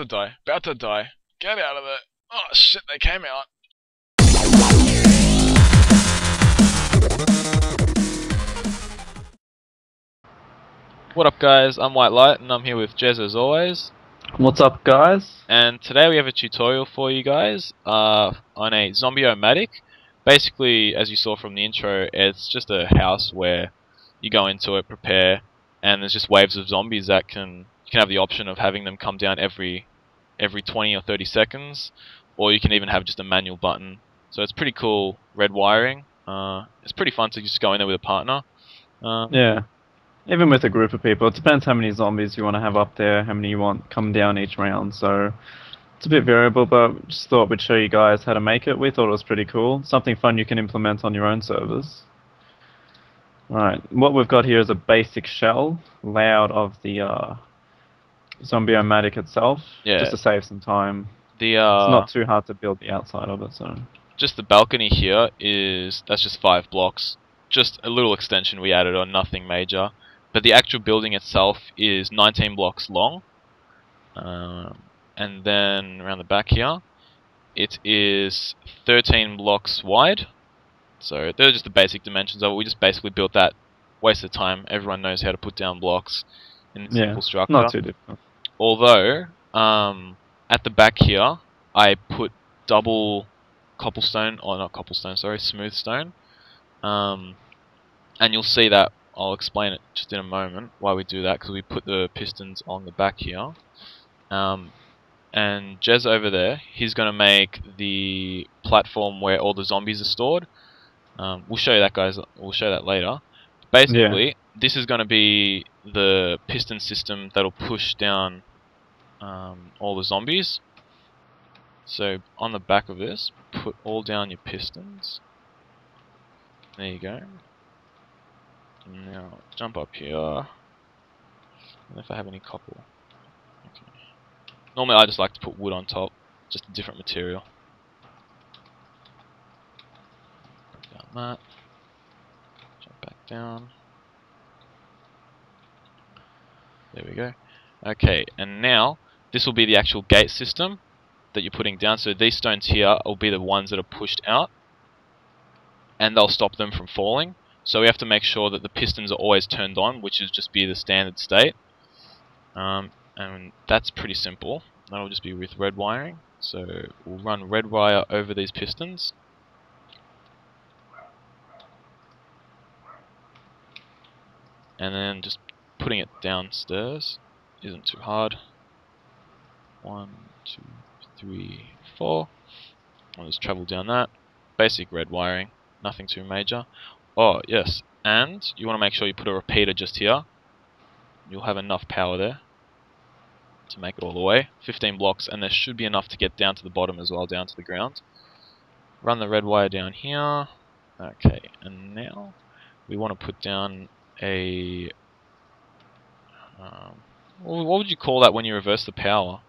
die. About to die. Get out of there. Oh shit, they came out. What up guys, I'm White Light and I'm here with Jez as always. What's up guys? And today we have a tutorial for you guys on a Zombie-O-Matic. Basically, as you saw from the intro, it's just a house where you go into it, prepare, and there's just waves of zombies that you can have the option of having them come down every 20 or 30 seconds, or you can even have just a manual button. So it's pretty cool red wiring. It's pretty fun to just go in there with a partner. Yeah. Even with a group of people, it depends how many zombies you want to have up there, how many you want come down each round, so it's a bit variable, but just thought we'd show you guys how to make it. We thought it was pretty cool. Something fun you can implement on your own servers. Alright, what we've got here is a basic shell layout of the Zombie-O-Matic itself, just to save some time. It's not too hard to build the outside of it, so... Just the balcony here that's just 5 blocks. Just a little extension we added on, nothing major. But the actual building itself is 19 blocks long. And then around the back here, it is 13 blocks wide. So they're just the basic dimensions of it. We just basically built that. Waste of time. Everyone knows how to put down blocks in a simple structure. Not too difficult. Although, at the back here, I put double cobblestone, or not cobblestone, sorry, smooth stone. And you'll see that, I'll explain it just in a moment why we do that, because we put the pistons on the back here. And Jez over there, he's going to make the platform where all the zombies are stored. We'll show you that, guys. We'll show that later. Basically, this is going to be the piston system that'll push down all the zombies. So on the back of this, put all down your pistons. There you go. Now jump up here. I don't know if I have any copper. Okay. Normally I just like to put wood on top, just a different material. Put down that. Jump back down. There we go. Okay, and now this will be the actual gate system that you're putting down. So these stones here will be the ones that are pushed out, and they'll stop them from falling. So we have to make sure that the pistons are always turned on, which is just be the standard state. And that's pretty simple. That'll just be with red wiring. So we'll run red wire over these pistons. And then just putting it downstairs isn't too hard. 1, 2, 3, 4. I'll just travel down that. Basic red wiring, nothing too major. Oh yes, and you want to make sure you put a repeater just here. You'll have enough power there to make it all the way. 15 blocks, and there should be enough to get down to the bottom as well, down to the ground. Run the red wire down here. Okay, and now we want to put down a... what would you call that when you reverse the power?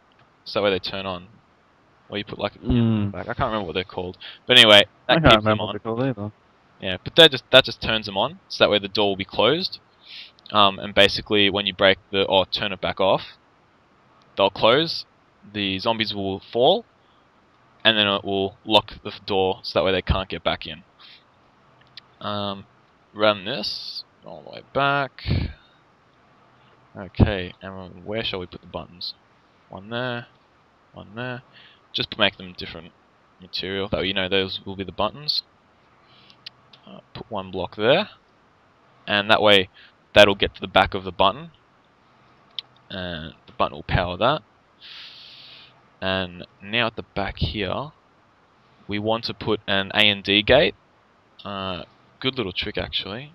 So that way they turn on. Or you put like a back. I can't remember what they're called. But anyway, that keeps them on. What they're called either. Yeah, but that just turns them on, so that way the door will be closed. And basically, when you break or turn it back off, they'll close. The zombies will fall, and then it will lock the door, so that way they can't get back in. Run this all the way back. Okay, and where shall we put the buttons? One there, one there. Just to make them different material. That way you know those will be the buttons. Put one block there, and that way that'll get to the back of the button, and the button will power that. And now at the back here, we want to put an A and D gate. Good little trick actually.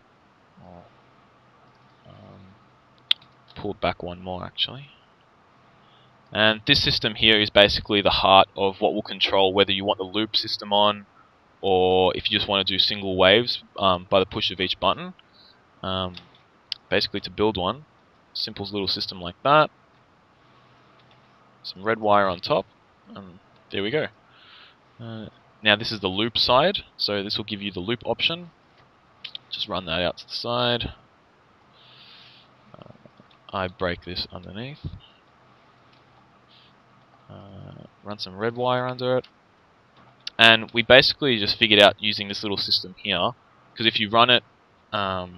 Pull back one more actually. And this system here is basically the heart of what will control whether you want the loop system on, or if you just want to do single waves by the push of each button. Basically, to build one, simple little system like that. Some red wire on top, and there we go. Now this is the loop side, so this will give you the loop option. Just run that out to the side. I break this underneath. Run some red wire under it. And we basically just figured out using this little system here, because if you run it out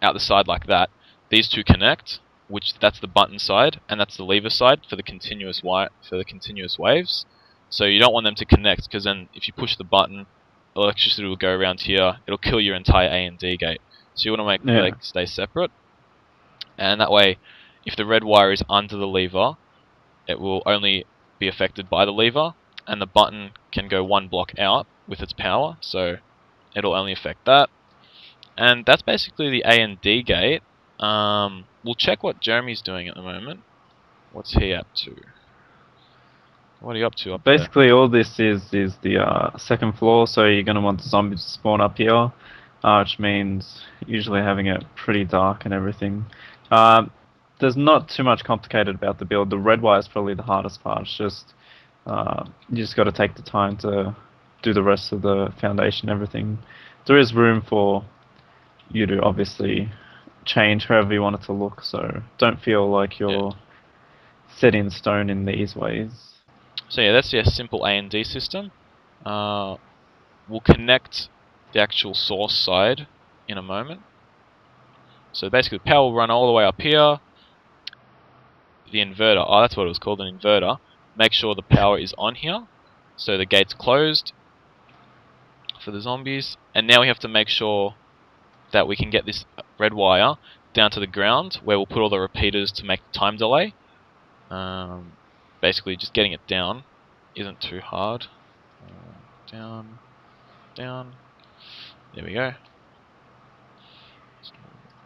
the side like that, these two connect, which that's the button side, and that's the lever side for the continuous waves. So you don't want them to connect, because then if you push the button, electricity will go around here. It'll kill your entire A and D gate. So you want to make them stay separate, and that way, if the red wire is under the lever, it will only be affected by the lever, and the button can go one block out with its power, so it'll only affect that. And that's basically the A and D gate. We'll check what Jeremy's doing at the moment. What's he up to? What are you up to up Basically, all this is the second floor, so you're going to want the zombies to spawn up here, which means usually having it pretty dark and everything. There's not too much complicated about the build. The red wire is probably the hardest part. It's just you just got to take the time to do the rest of the foundation and everything. There is room for you to obviously change however you want it to look, so don't feel like you're set in stone in these ways. So yeah, that's your simple A and D system. We'll connect the actual source side in a moment. So basically the power will run all the way up here. The inverter, oh that's what it was called, an inverter. Make sure the power is on here, so the gate's closed for the zombies. And now we have to make sure that we can get this red wire down to the ground, where we'll put all the repeaters to make the time delay. Basically just getting it down isn't too hard. Down, down, there we go.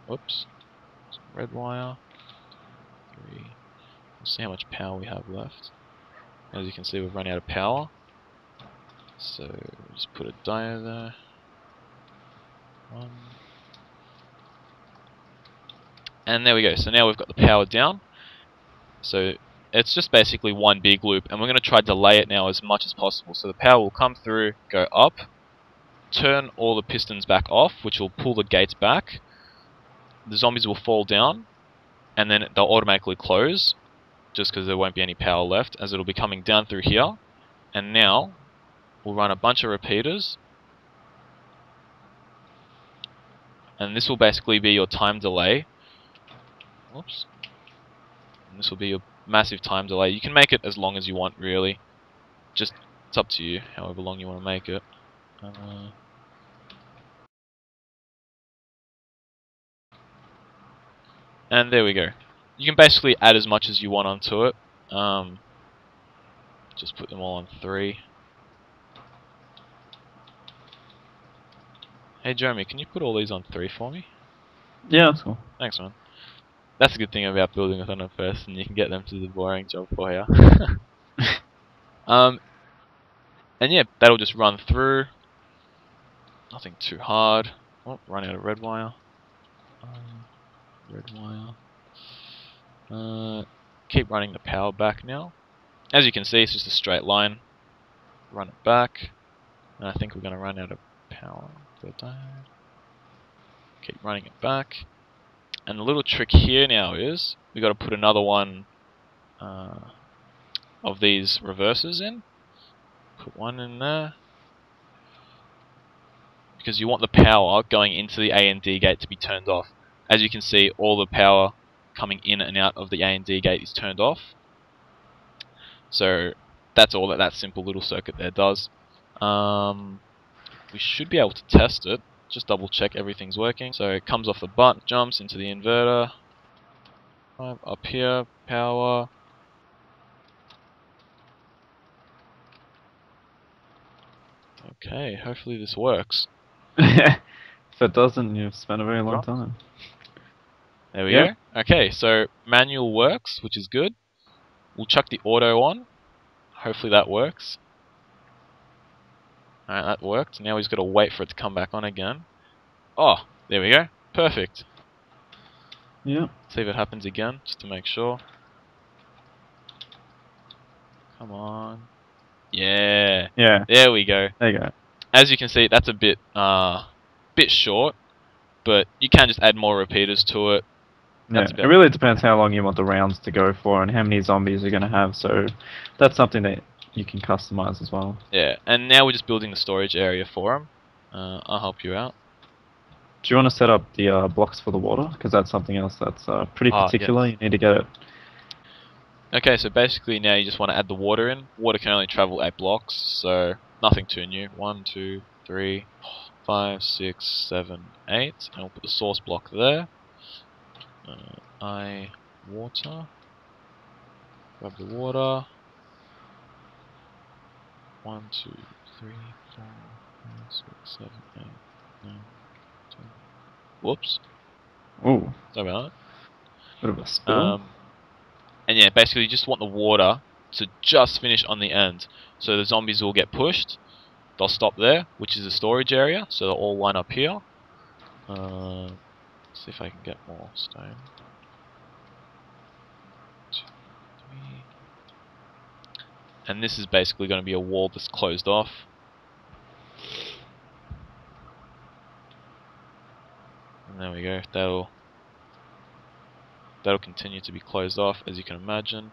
Whoops, red wire, 3. We'll see how much power we have left. As you can see, we've run out of power, so just put a diode there. 1. And there we go. So now we've got the power down. So it's just basically one big loop, and we're going to try to delay it now as much as possible. So the power will come through, go up, turn all the pistons back off, which will pull the gates back. The zombies will fall down, and then they'll automatically close, just because there won't be any power left, as it'll be coming down through here. And now we'll run a bunch of repeaters, and this will basically be your time delay. Whoops. And this will be your massive time delay. You can make it as long as you want, really. Just, it's up to you, however long you want to make it. And there we go. You can basically add as much as you want onto it. Just put them all on 3. Hey Jeremy, can you put all these on 3 for me? Yeah, that's cool. Thanks, man. That's a good thing about building with another person. You can get them to do the boring job for you. And yeah, that'll just run through. Nothing too hard. Oh, run out of red wire. Red wire. Keep running the power back now. As you can see, it's just a straight line. Run it back. And I think we're going to run out of power. Keep running it back. And the little trick here now is we've got to put another one of these reversers in. Put one in there. Because you want the power going into the A and D gate to be turned off. As you can see, all the power coming in and out of the A and D gate is turned off. So that's all that simple little circuit there does. We should be able to test it. Just double check everything's working. So it comes off the button, jumps into the inverter. Up here, power. Okay, hopefully this works. If it doesn't, you've spent a very long time. There we go. Okay, so manual works, which is good. We'll chuck the auto on. Hopefully that works. Alright, that worked. Now he's got to wait for it to come back on again. Oh, there we go. Perfect. Yeah. See if it happens again, just to make sure. Come on. Yeah. Yeah. There we go. There you go. As you can see, that's a bit short, but you can just add more repeaters to it. Yeah, That's it about really depends how long you want the rounds to go for and how many zombies you're going to have. So that's something that you can customize as well. yeah. And now we're just building the storage area for them. I'll help you out. Do you want to set up the blocks for the water? Because that's something else that's pretty Ah, yes. particular. You need to get it. Okay, so basically now you just want to add the water in. Water can only travel 8 blocks, so nothing too new. 1, 2, 3, 5, 6, 7, 8, and we'll put the source block there. Water. Grab the water. 1, 2, 3, 4, 5, 6, 7, 8, 9, 10. Whoops. Ooh, Sorry about bit of a that. spill. And yeah, basically you just want the water to just finish on the end. So the zombies will get pushed. They'll stop there, which is the storage area. So they'll all line up here. See if I can get more stone. 2, 3. And this is basically going to be a wall that's closed off. And there we go. That'll continue to be closed off, as you can imagine.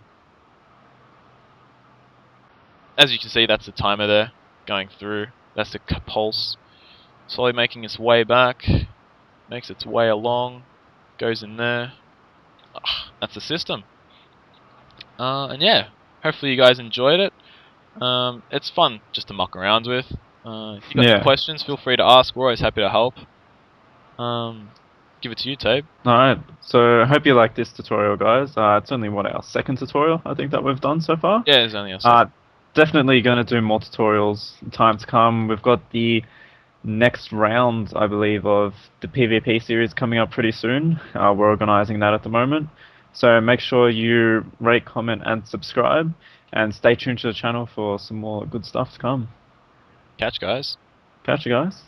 As you can see, that's the timer there going through. That's the pulse. Slowly making its way back. Makes its way along. Goes in there. That's the system. And yeah, hopefully you guys enjoyed it. It's fun just to muck around with. If you got any Yeah. questions, feel free to ask. We're always happy to help. Give it to you, Tabe. Alright, so I hope you like this tutorial, guys. It's only, what, our second tutorial, I think, that we've done so far? Yeah, there's only a second. Definitely going to do more tutorials in time to come. We've got the next round, I believe, of the PvP series coming up pretty soon. We're organizing that at the moment. So make sure you rate, comment, and subscribe, and stay tuned to the channel for some more good stuff to come. Catch, guys. Catch you guys.